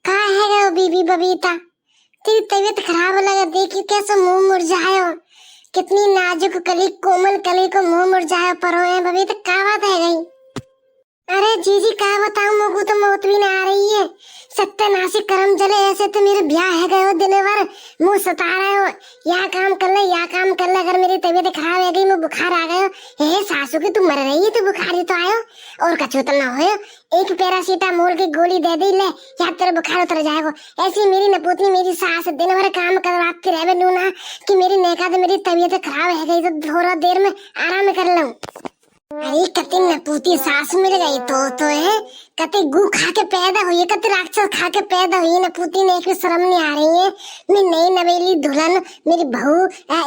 कहाँ है गए बीबी बबीता? तेरी तबीयत खराब लगा, देखी कैसे मुंह मुरझायो। कितनी नाजुक कली, कोमल कली को मुंह मुरझायो परो है बबीता, क्या बात है गई? अरे जीजी क्या बताऊं, मुझको तो मौत भी ना आ रही है। सत्यानाशी करम जले, ऐसे तो मेरे ब्याह है गए हो, दिन भर मुंह सता रहे हो, या काम कर ले या काम कर ले। अगर मेरी तबीयत खराब है गई, मैं बुखार आ गयो, हे सासू की तू मर रही है, तो बुखार ही तो आयो और कछु तो ना हो। एक पैरासीटामोल की गोली दे दी ले, या तेरा बुखार उतर जाएगा। ऐसी मेरी नपूतनी मेरी सास दिन भर काम करवाती रहे नूना कि मेरी नेका तो मेरी तबीयत खराब है गई, तो थोड़ा देर में आराम कर लूं। अरे कते नपूती सास मिल गई तो है, कते गू खा के पैदा हुई है, कते राक्षस खा के पैदा हुई है। नपूती ने एक भी शर्म नहीं आ रही है। मैं नई नवेली दुल्हन, मेरी बहू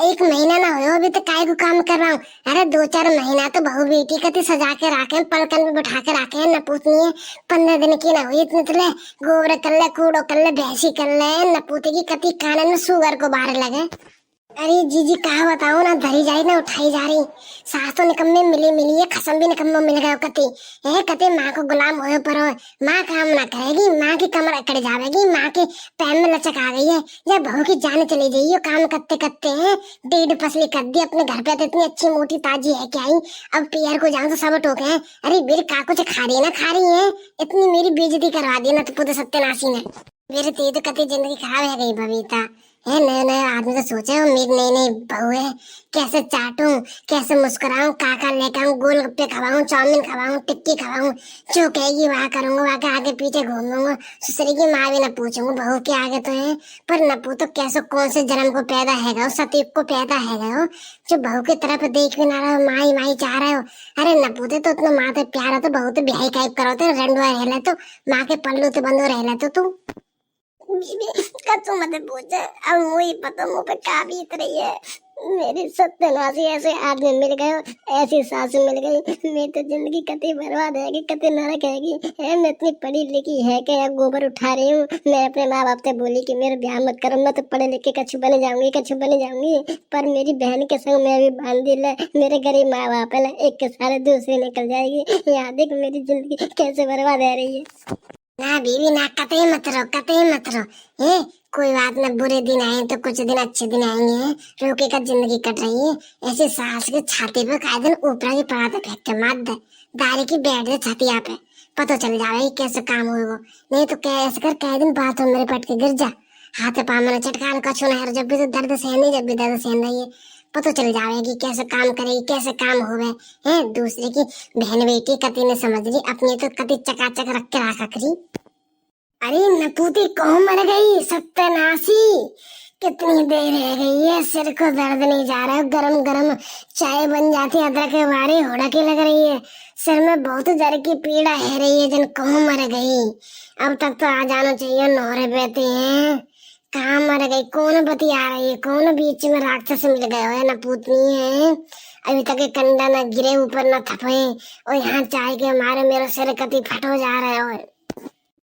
1 महीना ना हुआ अभी तो काय को काम कर रहा हूँ। अरे 2-4 महीना तो बहू बेटी कते सजा के रखे, पलकन में बैठा के रखे। नपूतनी है 15 दिन की ना हुई, इतने तो ले गोबर कर ले, कूड़ो कर ले, भैंसी कर ले। नपूती की कति कानन में शुगर को बाहर लगे। अरे जीजी कहा बताओ ना, धरी जाए ना उठाई जा रही। सास तो निकम्मे मिली है, खसम भी निकम्मा मिल गया कते। कते माँ को गुलाम होए पर माँ काम ना करेगी, माँ की कमर अकड़ जाएगी, माँ के पैर में लचक आ गई है। जब बहू की जान चली गई है, काम करते करते हैं 1.5 पसली कर दी अपने घर पे, तो इतनी अच्छी मोटी ताजी है क्या आई। अब पियर को जान तो सब टोके हैं। अरे मेरी का कुछ खा रही है ना, खा रही है, इतनी मेरी बेइज्जती करवा दी ना तो पुत्र सत्यानाशी ने। मेरे तेज तो कते जिंदगी खराब है गई बबीता। नए नए आदमी तो सोचे हो मेरी नई नई बहू है, कैसे चाटूं, कैसे मुस्कुराऊं, काका लेकर आऊं, गोलगप्पे खवाऊं, चाउमीन खवाऊं, टिक्की खवाऊं, जो कहेगी वहाँ करूंगा, वहाँ के आगे पीछे घूमूंगा। ससुरी की माँ भी न पूछूंगा, बहू के आगे तो है। पर नपू तो कैसे कौन से जन्म को पैदा है, सतीप को पैदा है जो बहू की तरफ देख भी ना रहे हो, माई माई चाह रहे हो। अरे नपूते तो उतना माँ तो प्यार हो, तो बहू तो ब्याही टाइप करो, तो रंडुआ रह ले, तो माँ के पल्लू तो बंदो रह ले तो तू कच्चू मत पूछ। अब मुझे पता मुँह पे का बीत रही है। मेरी सत्यानाशी ऐसे आदमी मिल गए, ऐसी सास मिल गई, मेरी तो जिंदगी कति बर्बाद है, कति नरक है। मैं इतनी पढ़ी लिखी है कि अब गोबर उठा रही हूँ। मैं अपने माँ बाप से बोली कि मेरे ब्याह मत करो, मैं तो पढ़े लिखे कछु बन जाऊंगी, कछु बन जाऊंगी। पर मेरी बहन के संग मैं भी बांधी ले, मेरे गरीब माँ बाप है, एक के सारे दूसरे निकल जाएगी। यहाँ देख मेरी जिंदगी कैसे बर्बाद रह रही है। ना बीवी ना, कतई मत रहो, कतई मत रहो। कोई बात ना, बुरे दिन आए तो कुछ दिन अच्छे दिन आएंगे, रोके का जिंदगी कट रही है। ऐसे सास के छाती पे काहे दिन ऊपर की पड़ा तो फेंक के मार दे, दारी की बैठ दे छतिया पे, पता चल जाए कैसे काम हुए वो। नहीं तो क्या ऐसे कर कई दिन बात हो मेरे पट के गिर जा, हाथ पाँव में चटकान कछु नहीं, जब भी तो दर्द सहनी, जब भी दर्द सहन रही है, पता चल जाएगी कैसे काम करेगी, कैसे काम होवे। दूसरे की बहन बेटी कति ने समझ ली, अपनी तो कति चकाचक रख के रखा करी। अरे नपूती कौन मर गई, सत्यानाशी कितनी देर रह गई है, सिर को दर्द नहीं जा रहा है, गरम गरम चाय बन जाती, अदरक के बारी होड़की लग रही है, सिर में बहुत जर की पीड़ा है रही है, जन कौन मर गई। अब तक तो आ जाना चाहिए, नौरे बेटे हैं, कहाँ मर गई, कौन बतिया रही है, कौन बीच में राक्षस मिल गए है, नपूतनी है, अभी तक कंडा न गिरे ऊपर न थपे, और यहाँ चाय के मारे मेरा सिर कति फटो जा रहा है।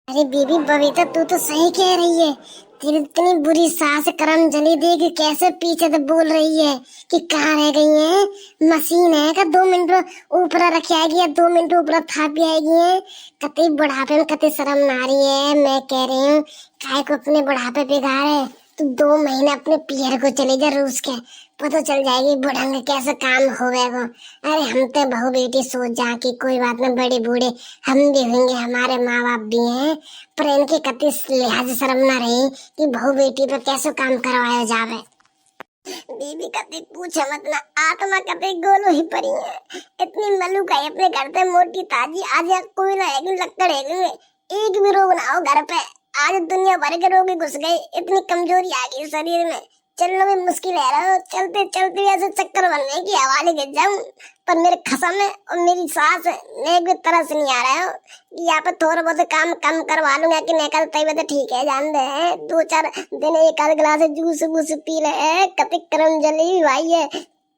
अरे बीबी बबीता तू तो सही कह रही है, तेरी इतनी बुरी सास करम जली देख कैसे पीछे तो बोल रही है कि कहाँ रह गई है। मशीन है का 2 मिनट ऊपर रखी आएगी या 2 मिनट ऊपर थापी आएगी है। कते बुढ़ापे में कते शर्म ना रही है। मैं कह रही हूँ काय को अपने बुढ़ापे पे गा रहे, तो 2 महीने अपने पियर को चले जा रूस के, पता चल जाएगी बुढ़ंग कैसे काम होवेगा। अरे हम तो बहू बेटी सोच जा कि कोई बात ना, बड़े बूढ़े हम भी होंगे, हमारे माँ बाप भी हैं, पर इनके कति लिहाज शर्म ना रही कि बहू बेटी पे कैसे काम करवाया जावे। बीबी कति पूछे मत ना, आत्मा कति गोलो ही पड़ी है, इतनी मलूक है अपने घर पे मोटी ताजी, आज कोई ना है लक्कड़ है, एक भी रोग ना हो घर पे। आज दुनिया भर के रोग घुस गए, इतनी कमजोरी आ गई शरीर में, चलना भी मुश्किल है रहा, चलते चलते ऐसे चक्कर बनने की हवाले गिर जाऊं। पर मेरे खसम है और मेरी सास है, मैं एक भी तरह से नहीं आ रहा हूँ कि यहाँ पे थोड़ा बहुत काम कम करवा लूंगा कि नहीं कर तबियत ठीक है, जान दे 2-4 दिन 1 गिलास जूस वूस पी ले, कति करम जली भाई है,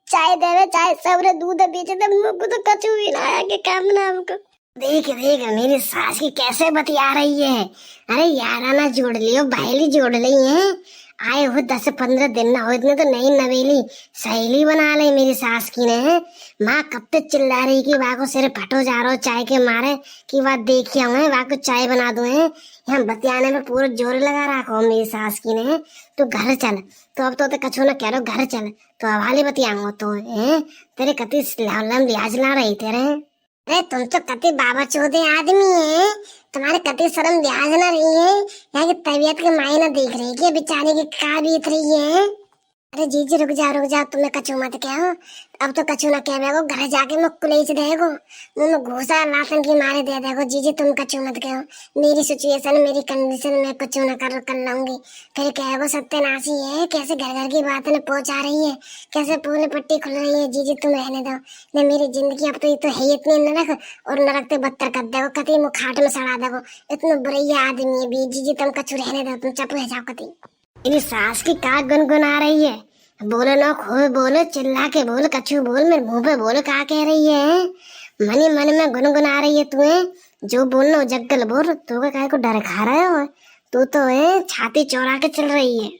चाय देवे चाय सबरे दूध बेचे दे, मुझको तो कछु भी ना आया कि काम ना हमको। देख देख मेरी सास की कैसे बतिया रही है। अरे याराना जोड़ लियो, भाईली जोड़ ली है, आए हो 10-15 दिन ना हो, इतने तो नई नवेली सहेली बना ली मेरी सास की ने। माँ कब तक चिल्ला रही कि वाह को सिर फटो जा रहा हो चाय के मारे की बात देखी हूँ, वाह को चाय बना दो है। यहाँ बतियाने में पूरा जोर लगा रखा मेरी सास की ने। तू घर चल, तो अब तो कछु ना कह रहा, घर चल तो हवाले बतियांगो तो है। तेरे कति लिहाज ला रही तेरे। अरे तुम तो कति बाबा चौधरी आदमी है, तुम्हारे कति शर्म लिहाज ना रही है। यहाँ की तबीयत के मायने देख रही है बेचारे की का बीत रही है। अरे जीजी रुक जा, तुम्हें कछु मत कहो। अब तो कछु ना कह बेगो, घर जाके मुँह कुलेच देगो, मुँह में घूसा लातन की मारे दे देगो। जीजी तुम कछु मत कहो, मेरी सिचुएशन मेरी कंडीशन में कछु ना कर लाऊंगी। फिर कहेगो सत्यानाशी है, कैसे घर घर की बात ने पहुंचा रही है, कैसे पूरी पट्टी खुल रही है। जीजी तुम रहने दो न, मेरी जिंदगी अब तो ये तो है इतनी नरक, और नरक ते बदतर कर देगो, कति मुँह खाट में सड़ा देगो। इतना बुरा आदमी है भी। जीजी तुम कछु रहने दो, तुम चुप रह जाओ। कति मेरी सास की का गुनगुना रही है, बोलो ना खूब बोलो, चिल्ला के बोल, कछु बोल, मेरे मुंह पे बोल, का कह रही है। मनी मन में गुनगुना रही है तुम्हें, जो बोलना जग्गल बोल। तू का काय को डर खा रहे हो, तू तो है छाती चौड़ा के चल रही है।